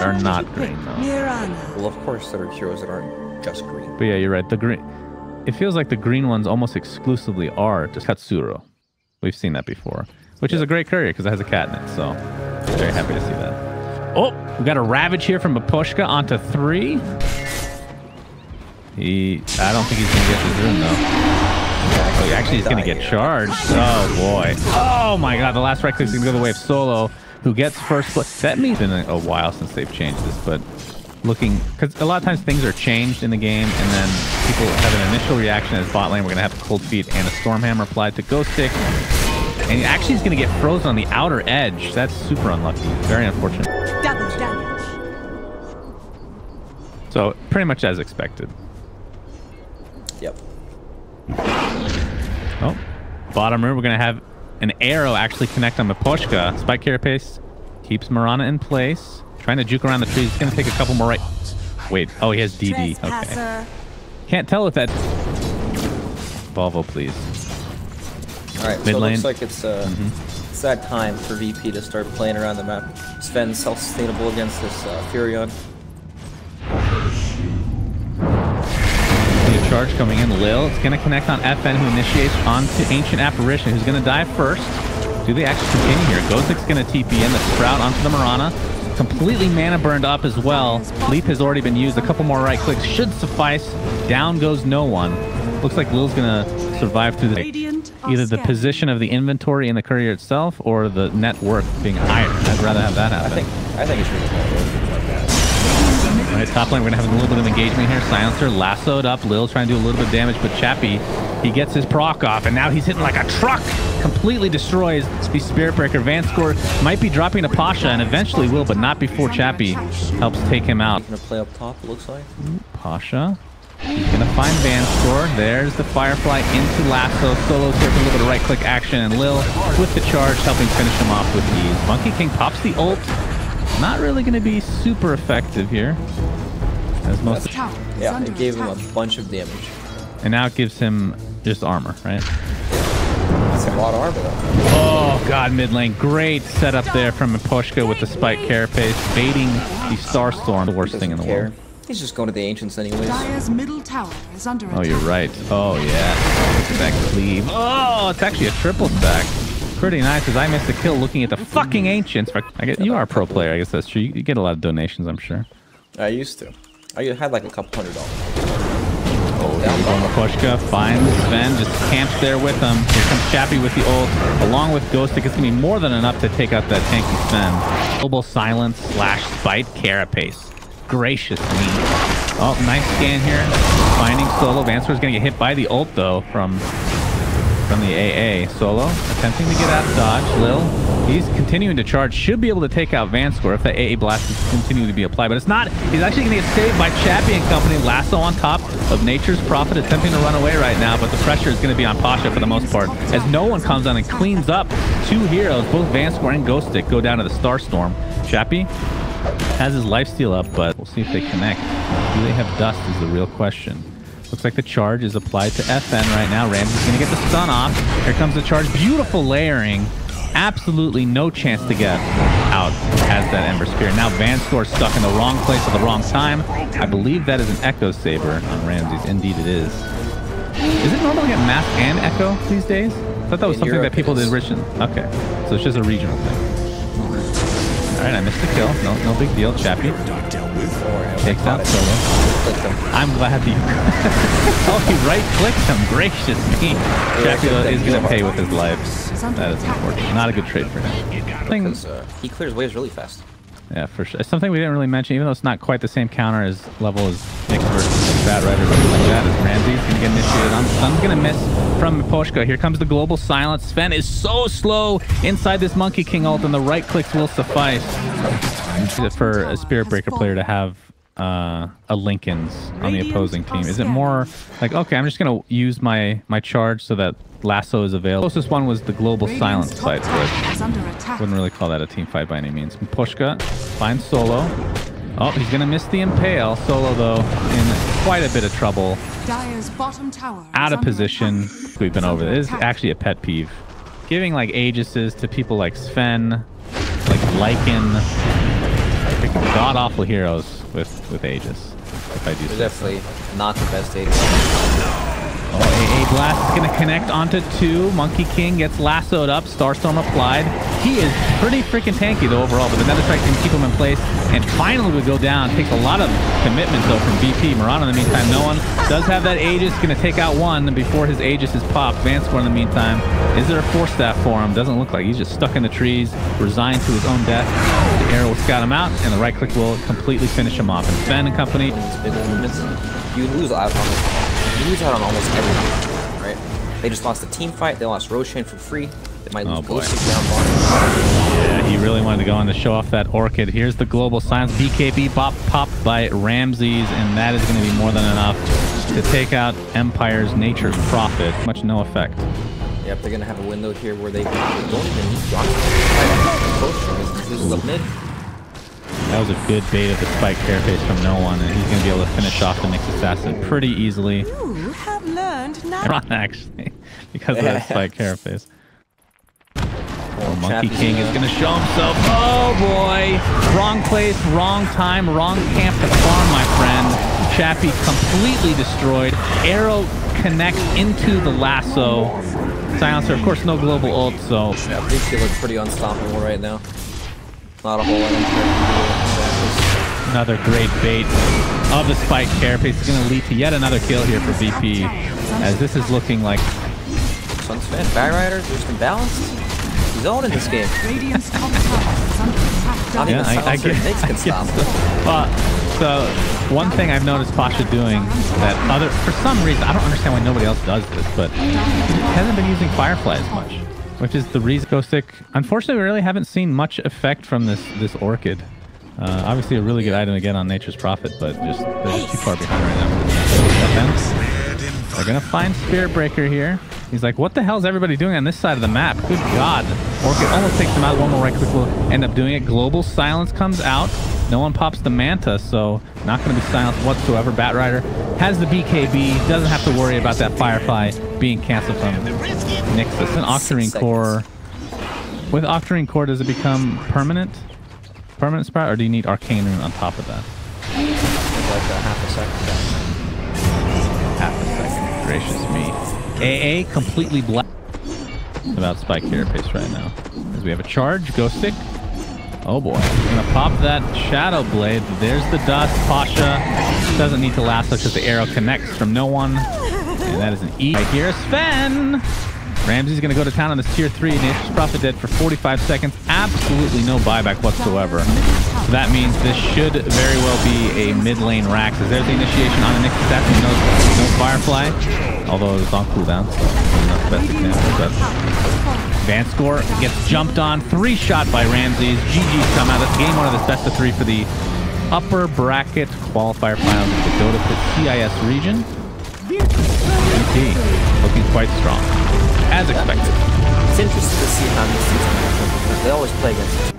are not green though. Well, of course there are heroes that aren't just green. But yeah, you're right. The green. It feels like the green ones almost exclusively are just Katsuro. We've seen that before, which is a great courier because it has a cat in it. So very happy to see that. Oh, we got a Ravage here from Miposhka onto 3. I don't think he's gonna get this room though. Oh, actually he's gonna get charged. Oh boy. Oh my god, the last right click is gonna go the way of Solo, who gets first blood. That means it's been a while since they've changed this, but looking, because a lot of times things are changed in the game and then people have an initial reaction as bot lane. We're gonna have Cold Feet and a Stormhammer applied to Ghost Stick. And he actually is gonna get frozen on the outer edge. That's super unlucky. Very unfortunate. Damage. So pretty much as expected. Yep. Oh, bottom room, we're going to have an arrow actually connect on Miposhka. Spike Carapace keeps Mirana in place. Trying to juke around the trees. It's going to take a couple more right. Wait. Oh, he has DD. Okay. Can't tell if that... Volvo, please. All right, Mid so it lane. looks like it's that time for VP to start playing around the map. Sven's self-sustainable against this Furion. Charge coming in. Lil, it's going to connect on FN, who initiates onto Ancient Apparition, who's going to die first. Do they actually continue here? Ghostic's going to TP in the Sprout onto the Mirana. Completely mana burned up as well. Leap has already been used. A couple more right clicks should suffice. Down goes no one. Looks like Lil's going to survive through either the position of the inventory in the courier itself or the net worth being higher. I'd rather have that happen. I think it's really cool. All right, top lane, we're going to have a little bit of engagement here. Silencer lassoed up. Lil trying to do a little bit of damage, but Chappie, he gets his proc off, and now he's hitting like a truck. Completely destroys the Spirit Breaker. Vanscore might be dropping to Pasha, and eventually will, but not before Chappie helps take him out. He's going to play up top, it looks like. Pasha. He's going to find Vanscore. There's the Firefly into Lasso. Solo's here for a little bit of right-click action, and Lil with the charge, helping finish him off with ease. Monkey King pops the ult. Not really going to be super effective here. As most yeah, it gave him a bunch of damage. And now it gives him just armor, right? That's a lot of armor, though. Oh, God, mid lane. Great setup there from Miposhka with the Spike Carapace, baiting the Starstorm, the worst thing in the world. He's just going to the Ancients anyways. Dire's middle tower is under attack. Oh, you're right. Oh, yeah. Look at that cleave. Oh, it's actually a triple stack. Pretty nice, because I missed a kill looking at the fucking Ancients. I guess you are a pro player. I guess that's true. You get a lot of donations, I'm sure. I used to. I had like a couple $100. Oh, down Miposhka finds Sven, just camps there with him. Here comes Chappie with the ult, along with Ghost. It's going to be more than enough to take out that tanky Sven. Global Silence / Spite Carapace. Gracious me. Oh, nice scan here. Finding Solo. Vanscore's going to get hit by the ult, though, from the AA. Solo attempting to get out of dodge. Lil, he's continuing to charge. Should be able to take out Vanscore if the AA blast is continuing to be applied, but it's not. He's actually going to get saved by Chappie and company. Lasso on top of Nature's Prophet, attempting to run away right now, but the pressure is going to be on Pasha for the most part, as no one comes on and cleans up 2 heroes. Both Vanscore and Ghost Stick go down to the Starstorm. Chappie has his lifesteal up, but we'll see if they connect. Do they have dust is the real question. Looks like the charge is applied to FN right now. Ramsey's going to get the stun off. Here comes the charge. Beautiful layering. Absolutely no chance to get out. Has that Ember Spear. Now Vanscore stuck in the wrong place at the wrong time. I believe that is an Echo Saber on Ramsey's. Indeed it is. Is it normal to get Mask and Echo these days? I thought that was something that people did rich in. Okay. So it's just a regional thing. Alright, I missed the kill. No big deal. Chappie takes out Solo. I'm glad that you... oh, he right-clicked him. Gracious me. Chappie is going to pay with his life. That is unfortunate. Not a good trade for him. Because he clears waves really fast. Yeah, for sure. It's something we didn't really mention, even though it's not quite the same counter as level as Nick's versus Bad Rider or something like that, as Ramsey's going to get initiated on. Sun's going to miss from Miposhka. Here comes the global silence. Sven is so slow inside this Monkey King ult, and the right clicks will suffice for a Spirit Breaker player to have a Linken's on the opposing team. Is it more like, okay, I'm just going to use my charge so that Lasso is available? The closest one was the global silence fight, but wouldn't really call that a team fight by any means. Miposhka finds Solo. Oh, he's going to miss the Impale. Solo, though, in quite a bit of trouble. Out of position. We've been over this. This is actually a pet peeve. Giving, like, Aegises to people like Sven, like Lycan. freaking god-awful heroes with Aegis. If I do They're definitely not the best Aegis. Oh, AA Blast is going to connect onto 2. Monkey King gets lassoed up. Starstorm applied. He is pretty freaking tanky though overall, but the Nether Strike can keep him in place. And finally would go down. Takes a lot of commitment though from VP. Murano in the meantime, no one does have that Aegis. Going to take out 1 before his Aegis is popped. Vanscore in the meantime. Is there a 4-staff for him? Doesn't look like. He's just stuck in the trees, resigned to his own death. The arrow will scout him out, and the right click will completely finish him off. And Sven and company. You lose out on this. You lose out on almost everything, right? They just lost the team fight. They lost Roshan for free. They might lose Ghostic down bottom. Yeah, he really wanted to go on to show off that Orchid. Here's the global silence. BKB popped by Ramses, and that is going to be more than enough to take out Empire's Nature's Prophet. Much no effect. Yep, they're going to have a window here where they don't even need Johnson. This is up mid. That was a good bait of the Spike Carapace from no one, and he's going to be able to finish off the Nyx Assassin pretty easily. You have learned now. Actually, because of that Spike Carapace. Oh, Monkey King is going to show himself. Oh boy! Wrong place, wrong time, wrong camp to farm, my friend. Chappie completely destroyed. Arrow connects into the lasso. Silencer, of course, no global ult, so... Yeah, Vicky looks pretty unstoppable right now. Not a whole lot of Another great bait of the Spike Carapace is going to lead to yet another kill here for VP, as this is looking like... Sunspan, Bagrider, just imbalanced. He's owning this game. Radiant's top tower is under attack. Not even Silencer Nyx can stop him. So, one thing I've noticed Pasha doing that for some reason, I don't understand why nobody else does this, but he hasn't been using Firefly as much, which is the reason. Ghostic, unfortunately, we really haven't seen much effect from this Orchid. Obviously, a really good item to get on Nature's Prophet, but just they're just too far behind right now. They're gonna find Spirit Breaker here. He's like, what the hell is everybody doing on this side of the map? Good God. Orchid almost takes him out. One more right click will end up doing it. Global Silence comes out. No one pops the Manta, so not going to be silenced whatsoever. Batrider has the BKB. Doesn't have to worry about that Firefly being canceled from Nyxus. An Octarine Core. With Octarine Core, does it become permanent? Permanent sprout, or do you need Arcane Rune on top of that? Like half a second. Half a second. Gracious me. AA completely black about Spike Carapace right now. As we have a charge, Ghostic. Oh boy, he's gonna pop that Shadow Blade. There's the dust. Pasha doesn't need to lasso because the arrow connects from no one. And that is an E. Right here, Sven. Ramsey's gonna go to town on this tier 3. Nature's Prophet dead for 45 seconds. Absolutely no buyback whatsoever. So that means this should very well be a mid lane Rax. As there's the initiation on the Nyx Assassin. No Firefly. Although it's on cooldown, so not the best example. But Vanscore gets jumped on. 3-shot by Ramses. GG's come out. That's game 1 of this best of 3 for the upper bracket qualifier finals of the Dota Pit CIS region. VP looking quite strong, as expected. It's interesting to see how these teams match up because they always play against